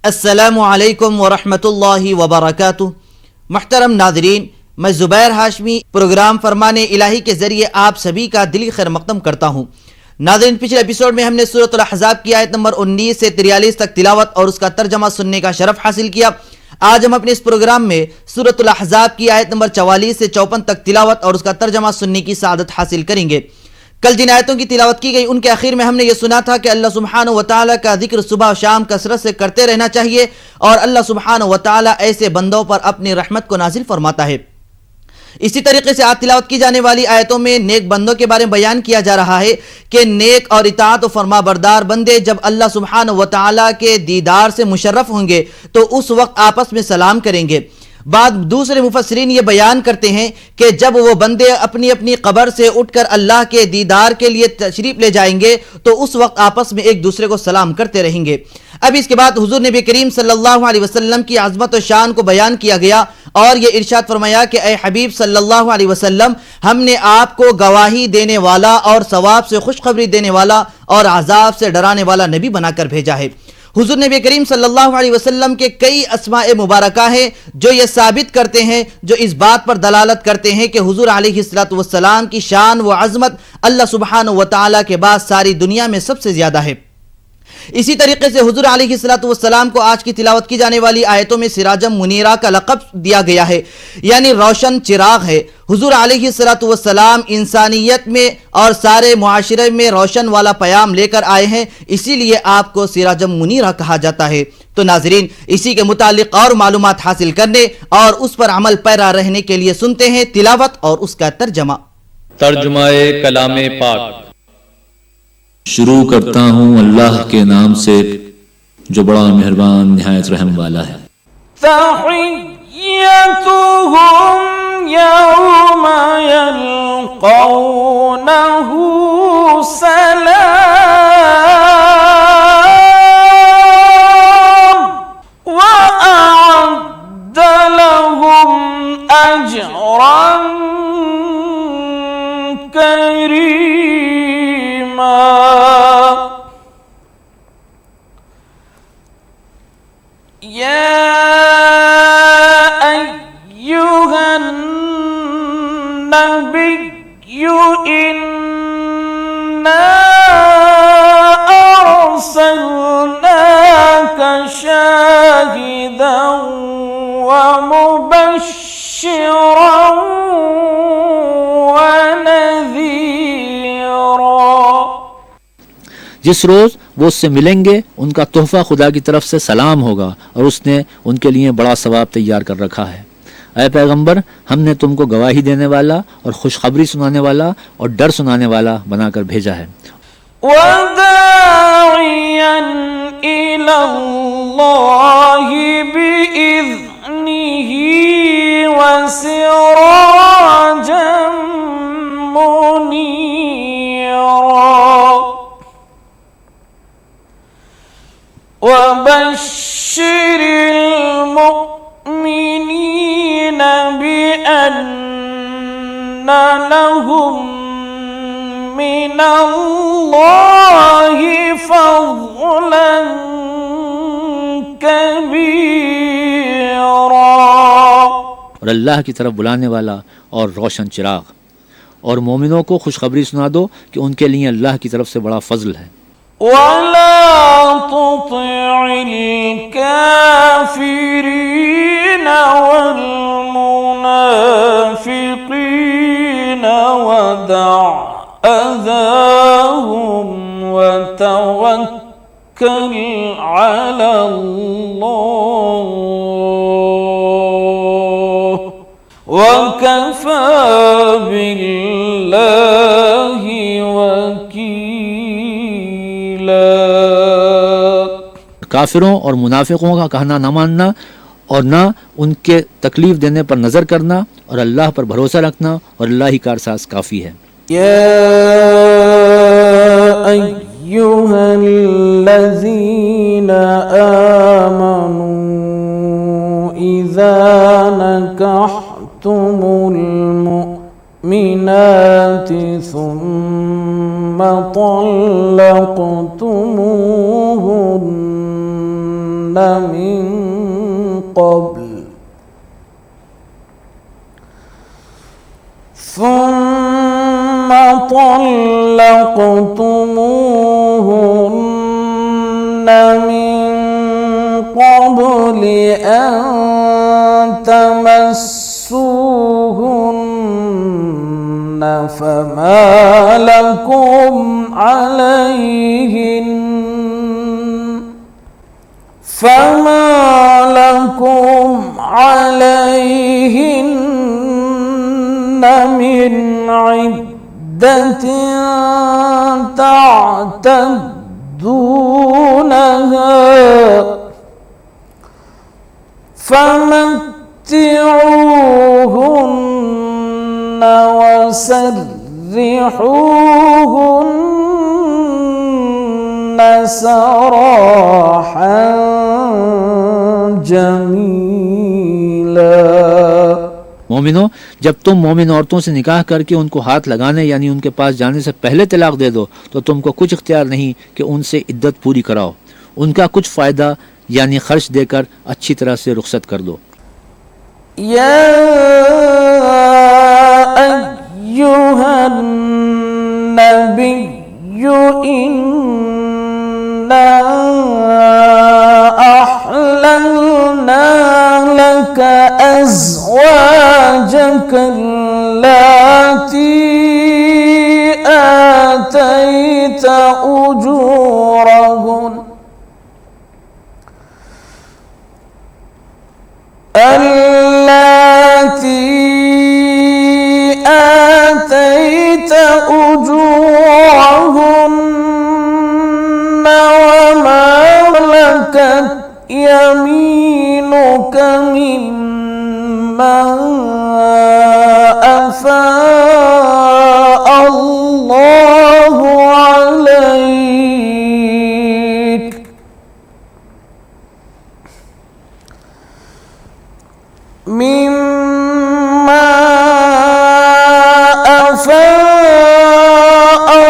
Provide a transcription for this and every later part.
السلام علیکم ورحمۃ اللہ وبرکاتہ۔ محترم ناظرین، میں زبیر ہاشمی پروگرام فرمان الہی کے ذریعے آپ سبھی کا دلی خیر مقدم کرتا ہوں۔ ناظرین، پچھلے ایپیسوڈ میں ہم نے سورۃ الاحزاب کی آیت نمبر 19 سے 43 تک تلاوت اور اس کا ترجمہ سننے کا شرف حاصل کیا۔ آج ہم اپنے اس پروگرام میں سورۃ الاحزاب کی آیت نمبر 44 سے 54 تک تلاوت اور اس کا ترجمہ سننے کی سعادت حاصل کریں گے۔ کل جن آیتوں کی تلاوت کی گئی ان کے آخر میں ہم نے یہ سنا تھا کہ اللہ سبحانہ و تعالیٰ کا ذکر صبح و شام کثرت سے کرتے رہنا چاہیے اور اللہ سبحانہ و تعالیٰ ایسے بندوں پر اپنی رحمت کو نازل فرماتا ہے۔ اسی طریقے سے آج تلاوت کی جانے والی آیتوں میں نیک بندوں کے بارے میں بیان کیا جا رہا ہے کہ نیک اور اطاعت و فرما بردار بندے جب اللہ سبحانہ و تعالیٰ کے دیدار سے مشرف ہوں گے تو اس وقت آپس میں سلام کریں گے۔ بعد دوسرے مفسرین یہ بیان کرتے ہیں کہ جب وہ بندے اپنی اپنی قبر سے اٹھ کر اللہ کے دیدار کے لیے تشریف لے جائیں گے تو اس وقت آپس میں ایک دوسرے کو سلام کرتے رہیں گے۔ اب اس کے بعد حضور نبی کریم صلی اللہ علیہ وسلم کی عظمت و شان کو بیان کیا گیا اور یہ ارشاد فرمایا کہ اے حبیب صلی اللہ علیہ وسلم، ہم نے آپ کو گواہی دینے والا اور ثواب سے خوشخبری دینے والا اور عذاب سے ڈرانے والا نبی بنا کر بھیجا ہے۔ حضور نبی کریم صلی اللہ علیہ وسلم کے کئی اسماء مبارکہ ہیں جو یہ ثابت کرتے ہیں، جو اس بات پر دلالت کرتے ہیں کہ حضور علیہ السلام کی شان و عظمت اللہ سبحانہ و تعالیٰ کے بعد ساری دنیا میں سب سے زیادہ ہے۔ اسی طریقے سے حضور علیہ السلام کو آج کی تلاوت کی جانے والی آیتوں میں سراجم منیرہ کا لقب دیا گیا ہے، یعنی روشن چراغ ہے۔ حضور علیہ السلام انسانیت میں اور سارے معاشرے میں روشن والا پیام لے کر آئے ہیں، اسی لیے آپ کو سراجم منیرہ کہا جاتا ہے۔ تو ناظرین، اسی کے متعلق اور معلومات حاصل کرنے اور اس پر عمل پیرا رہنے کے لیے سنتے ہیں تلاوت اور اس کا ترجمہ۔ ترجمہ کلام پاک۔ شروع کرتا ہوں اللہ کے نام سے جو بڑا مہربان نہایت رحم والا ہے۔ تحیتهم یوم یلقونه سلام وأعد لهم أجرا كريما۔ يا أيها النبي إنا أرسلناك شاهدا ومبشرا ونذيرا۔ جس روز وہ اس سے ملیں گے ان کا تحفہ خدا کی طرف سے سلام ہوگا اور اس نے ان کے لیے بڑا ثواب تیار کر رکھا ہے۔ اے پیغمبر، ہم نے تم کو گواہی دینے والا اور خوشخبری سنانے والا اور ڈر سنانے والا بنا کر بھیجا ہے۔ وَدَاعِيًا إِلَى اللَّهِ بِإِذْنِهِ وَسِرَاجًا مُنِيرًا۔ وَبَشِّرِ الْمُؤْمِنِينَ بِأَنَّ لَهُم مِّنَ اللَّهِ فَضْلًا كَبِيرًا۔ اور اللہ کی طرف بلانے والا اور روشن چراغ، اور مومنوں کو خوشخبری سنا دو کہ ان کے لیے اللہ کی طرف سے بڑا فضل ہے۔ وَلَا تُطِعِ الْكَافِرِينَ وَالْمُنَافِقِينَ وَدَعْ أَذَاهُمْ وَتَوَكَّلْ عَلَى اللَّهِ وَكَفَى بِاللَّهِ وَكِيلًا۔ کافروں اور منافقوں کا کہنا نہ ماننا اور نہ ان کے تکلیف دینے پر نظر کرنا اور اللہ پر بھروسہ رکھنا، اور اللہ ہی کارساز کافی ہے۔ يا أيها الذين آمنوا إذا نكحتم المؤمنات ثم طلقتموهن من قبل ثم طلقتموهن من قبل أن تمسوهن فما لكم عليهن من عدة تعتدونها فمتعوهن وسرحوهن سراحا جميلا। मोमिनो, जब तुम मोमिन औरतों से निकाह करके उनको हाथ लगाने यानी उनके पास जाने से पहले तलाक दे दो तो तुमको कुछ इख्तियार नहीं कि उनसे इद्दत पूरी कराओ, उनका कुछ फ़ायदा यानी खर्च देकर अच्छी तरह से रुखसत कर दो। या अय्युहन नबिय्यु इन्ना अहललना लक أزواجك التي آتيت أجورهن وما ملكت يمينك مما أفاء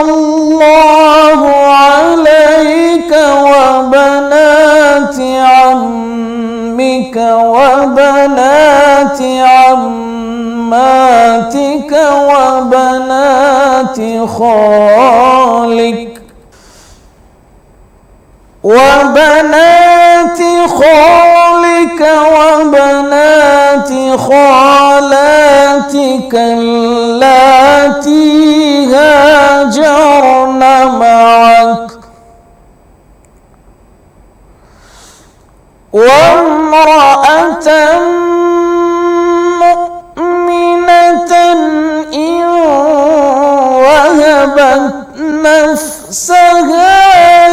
الله عليك وبنات عمك وبنات عماتك وبنات خالك وبنات خالاتك اللاتي هاجرن معك وامرأة مؤمنة إن وهبت نفسها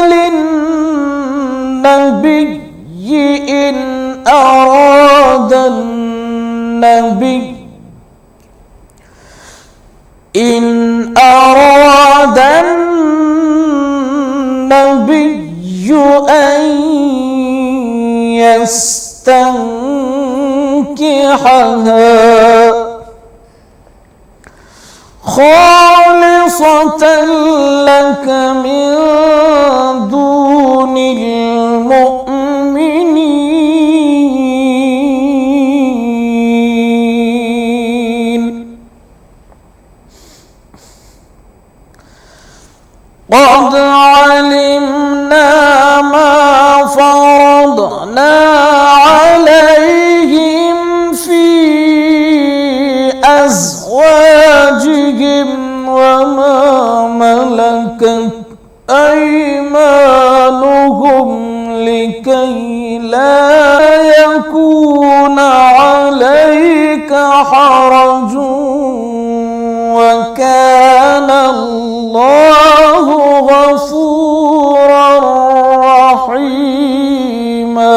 للنبي إن أراد النبي أن يستنكحها خالصة لك من دون المؤمنين قد علمنا ما فرضنا عليهم في أزواجهم وما ملكت أيمانهم لكي لا يكون عليك حرج وكان الله غفورا رحيما।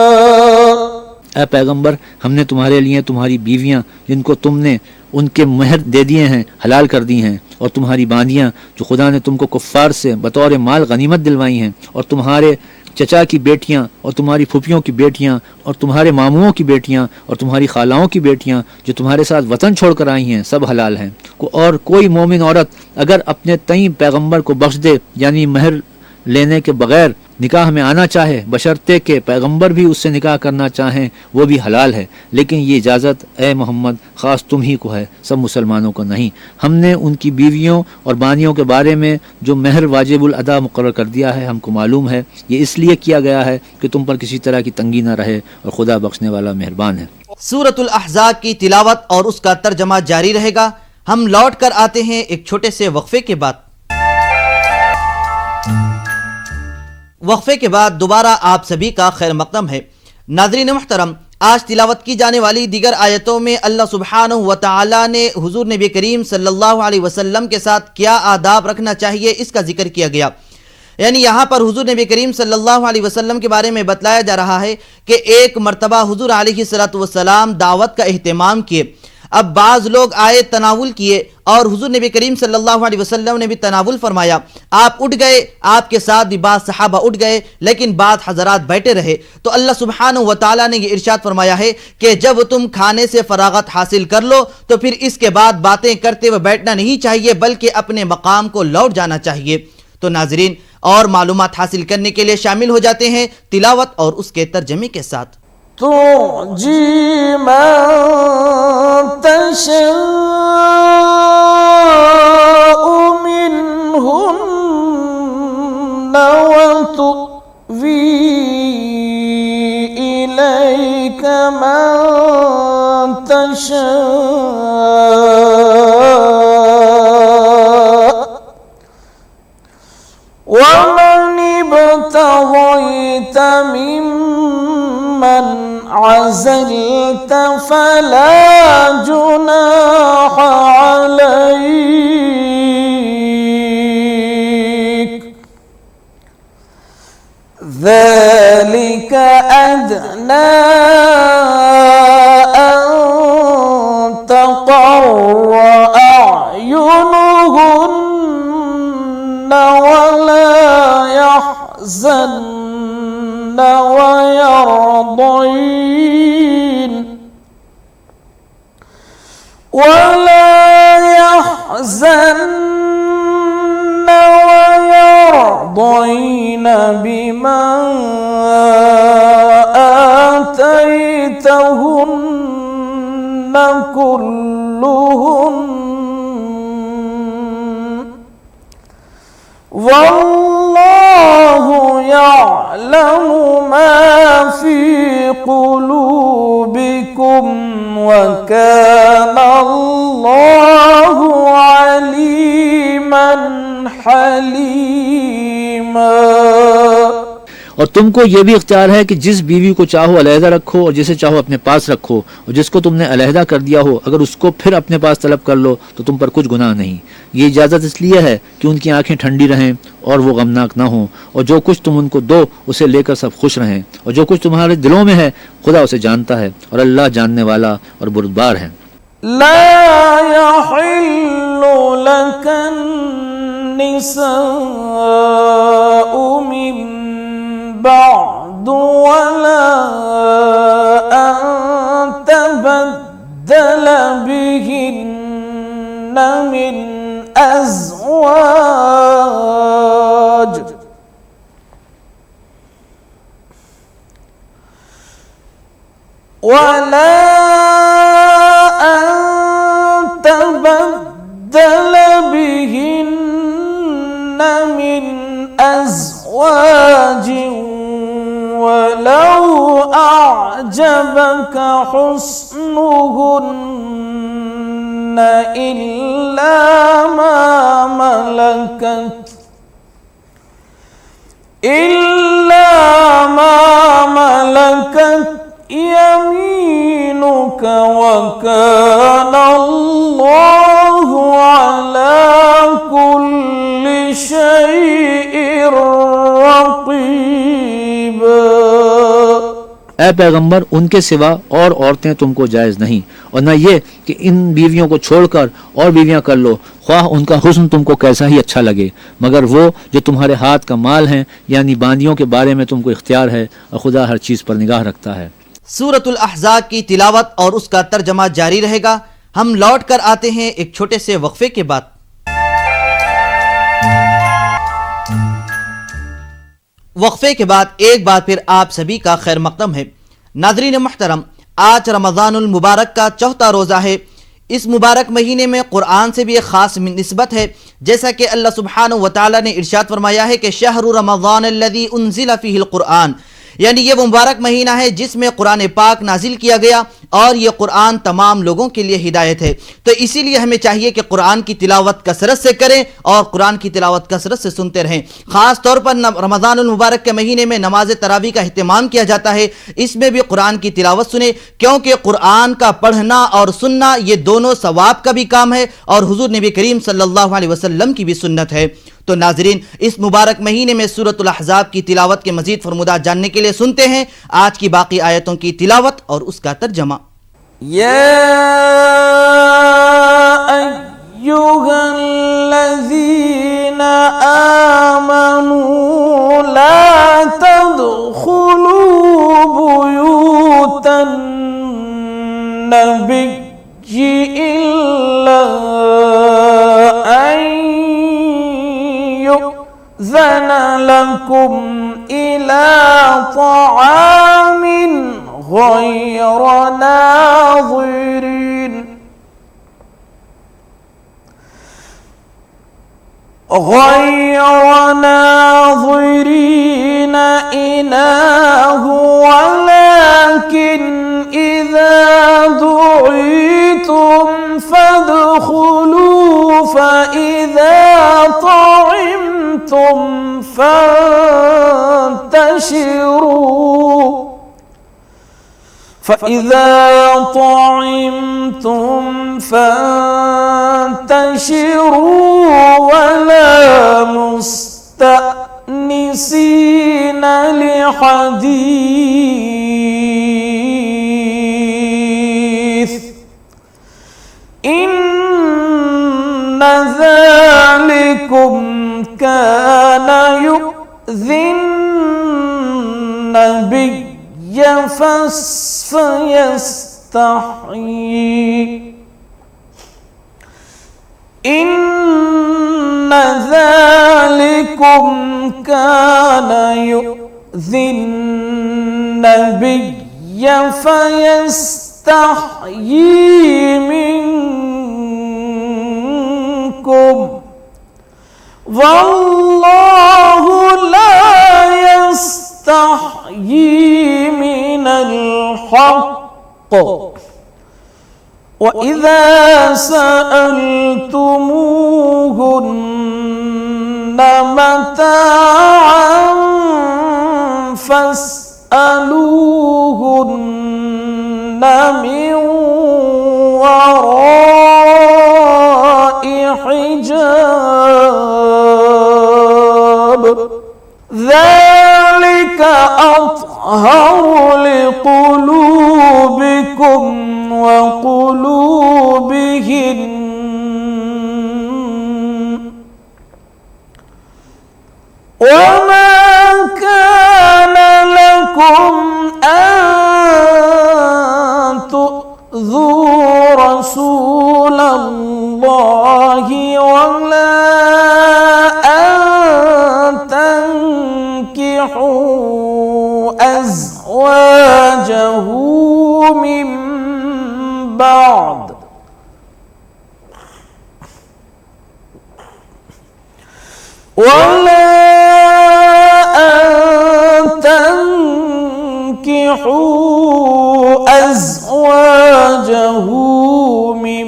ऐ पैगंबर, हमने तुम्हारे लिए तुम्हारी बीवियां जिनको तुमने उनके महर दे दिए हैं हलाल कर दी हैं, और तुम्हारी बांदियां जो खुदा ने तुमको कुफ्फार से बतौर माल गनीमत दिलवाई हैं, और तुम्हारे चचा की बेटियां और तुम्हारी फूफियों की बेटियां और तुम्हारे मामुओं की बेटियां और तुम्हारी खालाओं की बेटियां जो तुम्हारे साथ वतन छोड़कर आई हैं, सब हलाल हैं। और कोई मोमिन औरत अगर अपने तई पैगंबर को बख्श दे यानी महर लेने के बगैर निकाह में आना चाहे, बशर्ते के पैगंबर भी उससे निकाह करना चाहें, वो भी हलाल है। लेकिन ये इजाज़त ए मोहम्मद ख़ास तुम ही को है, सब मुसलमानों को नहीं। हमने उनकी बीवियों और बानियों के बारे में जो महर वाजिबुल अदा मुकर्रर कर दिया है हमको मालूम है। ये इसलिए किया गया है कि तुम पर किसी तरह की तंगी न रहे, और खुदा बख्शने वाला मेहरबान है। सूरतुल अहज़ाब की तिलावत और उसका तर्जमा जारी रहेगा। हम लौट कर आते हैं एक छोटे से वक्फे के बाद। वक्फे के बाद दोबारा आप सभी का खैर मक़दम है। नाज़रीन मुहतरम, आज तिलावत की जाने वाली दीगर आयतों में अल्लाह सुब्हानहु व तआला ने हुज़ूर नबी करीम सल्लल्लाहु अलैहि वसल्लम के साथ क्या आदाब रखना चाहिए इसका जिक्र किया गया। यानी यहाँ पर हुज़ूर नबी करीम सल्लल्लाहु अलैहि वसल्लम के बारे में बतलाया जा रहा है कि एक मरतबा हुज़ूर अलैहिस्सलातु वस्सलाम दावत का एहतमाम किए। अब बाज़ लोग आए, तनावुल किए, और हुज़ूर नबी करीम सल्लल्लाहु अलैहि वसल्लम ने भी तनावुल फरमाया। आप उठ गए, आपके साथ भी बाज़ सहाबा उठ गए, लेकिन बाज़ हज़रात बैठे रहे। तो अल्लाह सुब्हानहु व तआला ने ये इरशाद फरमाया है कि जब तुम खाने से फरागत हासिल कर लो तो फिर इसके बाद बातें करते हुए बैठना नहीं चाहिए, बल्कि अपने मकाम को लौट जाना चाहिए। तो नाज़रीन, और मालूमात हासिल करने के लिए शामिल हो जाते हैं तिलावत और उसके तर्जमे के साथ। तुर्जी मन तशाउ मिनहुन्ना व तुवी इलैका मन तशाउ व मन इब्तग़ैता मिम्मन अज़लत फला जुनाह अलैक ज़ालिका अदना अन तक़र्र अयुनुहुन्ना वला यहज़न्न ويرضين بما آتيتهن كلهن والله يعلم ما في قلوبكم وكان الله عليما حليما। और तुमको ये भी इख्तियार है कि जिस बीवी को चाहो अलहदा रखो और जिसे चाहो अपने पास रखो, और जिसको तुमने अलहदा कर दिया हो अगर उसको फिर अपने पास तलब कर लो तो तुम पर कुछ गुनाह नहीं। ये इजाज़त इसलिए है कि उनकी आंखें ठंडी रहें और वो गमनाक ना हो, और जो कुछ तुम उनको दो उसे लेकर सब खुश रहें, और जो कुछ तुम्हारे दिलों में है खुदा उसे जानता है, और अल्लाह जानने वाला और बुर्दबार है। ला यहिल्लु लकन निसाउ मिन بعد ولا أن تبدل بهن من أزواج ولا أن تبدل بهن من أزواج ولو أعجبك حسنهن إلا ما ملكت يمينك وكان الله على كل شيء رقيبا। ऐ पैगंबर, उनके सिवा और औरतें तुमको जायज़ नहीं, और न ये कि इन बीवियों को छोड़कर और बीवियां कर लो, ख्वाह उनका हुस्न तुमको कैसा ही अच्छा लगे, मगर वो जो तुम्हारे हाथ का माल हैं यानी बांदियों के बारे में तुमको इख्तियार है, और खुदा हर चीज़ पर निगाह रखता है। सूरतुल अहज़ाब की तिलावत और उसका तर्जमा जारी रहेगा। हम लौट कर आते हैं एक छोटे से वक्फे के बाद। वक्फे के बाद एक बार फिर आप सभी का खैर मकदम है। नाज़रीन मुहतरम, आज रमज़ानुल मुबारक का चौथा रोज़ा है। इस मुबारक महीने में कुरान से भी एक ख़ास निस्बत है। जैसा कि अल्लाह सुब्हानहु व तआला ने इरशाद फरमाया है कि शहरु रमज़ान अल्लज़ी उन्ज़िला फ़ीहिल कुरान, यानी ये मुबारक महीना है जिसमें कुरान पाक नाजिल किया गया और ये कुरान तमाम लोगों के लिए हिदायत है। तो इसीलिए हमें चाहिए कि कुरान की तिलावत कसरत से करें और कुरान की तिलावत कसरत से सुनते रहें। ख़ास तौर पर रमज़ानुल मुबारक के महीने में नमाज तरावी का अहतमाम किया जाता है, इसमें भी कुरान की तिलावत सुने, क्योंकि कुरान का पढ़ना और सुनना ये दोनों सवाब का भी काम है और हुज़ूर नबी करीम सल्लल्लाहु अलैहि वसल्लम की भी सुन्नत है। तो नाजरीन, इस मुबारक महीने में सूरतुल अहज़ाब की तिलावत के मजीद फरमुदात जानने के लिए सुनते हैं आज की बाकी आयतों की तिलावत और उसका तर्जमा। या अय्युहल्लज़ीना आमनू ला तदखुलू बुयूतन नबिय्यि इल्ला ज़न लकुम इला तआमिन गैर नाज़िरीन इनाहु वलाकिन इज़ा दुईतुम फदखुलू फ़इज़ा طعمتم فانتشروا ولا مستأنسين لحديث إن ذلكم كان يؤذي النبي فيستحيي إن ذلكم كان يؤذي النبي فيستحيي منكم والله لا يستحيي من الحق وإذا سألتموهن متاعا فاسألوهن من وراء حجاب ذلك أطهر لقلوبكم وقلوبهن وما كان لكم أن تؤذوا رسول الله ولا أن تنكحوا أزواجه من بعد ولا أن تنكحوا أزواجه من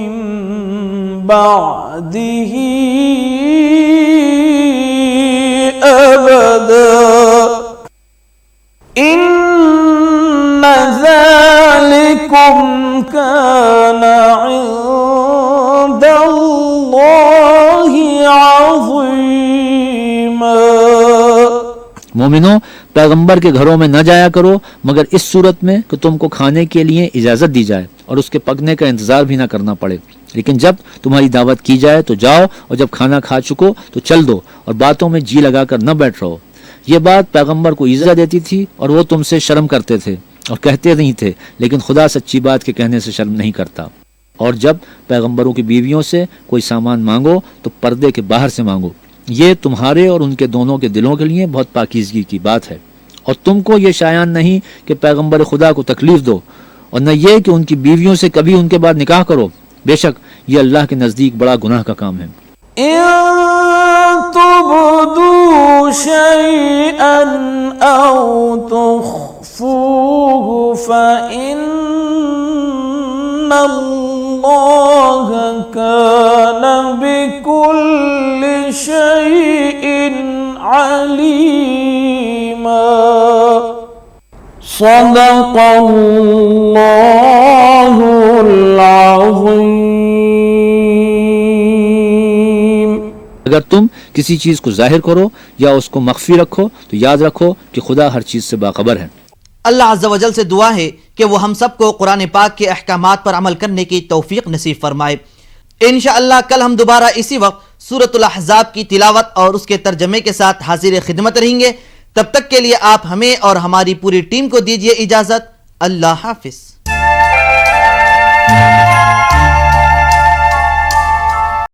بعده أبدا إن ذلكم كان عند الله عظيما। मोमिनो, पैगंबर के घरों में न जाया करो मगर इस सूरत में कि तुमको खाने के लिए इजाजत दी जाए और उसके पकने का इंतजार भी न करना पड़े। लेकिन जब तुम्हारी दावत की जाए तो जाओ और जब खाना खा चुको तो चल दो और बातों में जी लगाकर न बैठ रहो। ये बात पैगंबर को ईज़ा देती थी और वो तुमसे शर्म करते थे और कहते नहीं थे, लेकिन खुदा सच्ची बात के कहने से शर्म नहीं करता। और जब पैगंबरों की बीवियों से कोई सामान मांगो तो पर्दे के बाहर से मांगो, یہ تمہارے اور ان کے دونوں کے دلوں کے لیے بہت پاکیزگی کی بات ہے، اور تم کو یہ شایان نہیں کہ پیغمبر خدا کو تکلیف دو، اور نہ یہ کہ ان کی بیویوں سے کبھی ان کے بعد نکاح کرو، بے شک یہ اللہ کے نزدیک بڑا گناہ کا کام ہے۔ إن تبدوا شيئا أو تخفوه فإن الله كان بكل شيء عليما صدق الله العظيم۔ اگر تم کسی چیز کو ظاہر کرو یا اس کو مخفی رکھو تو یاد رکھو کہ خدا ہر چیز سے باخبر ہے۔ اللہ عز و جل سے دعا ہے کہ وہ ہم سب کو قرآن پاک کے احکامات پر عمل کرنے کی توفیق نصیب فرمائے۔ انشاءاللہ کل ہم دوبارہ اسی وقت سورۃ الاحزاب کی تلاوت اور اس کے ترجمے کے ساتھ حاضر خدمت رہیں گے۔ تب تک کے لیے آپ ہمیں اور ہماری پوری ٹیم کو دیجیے اجازت۔ اللہ حافظ۔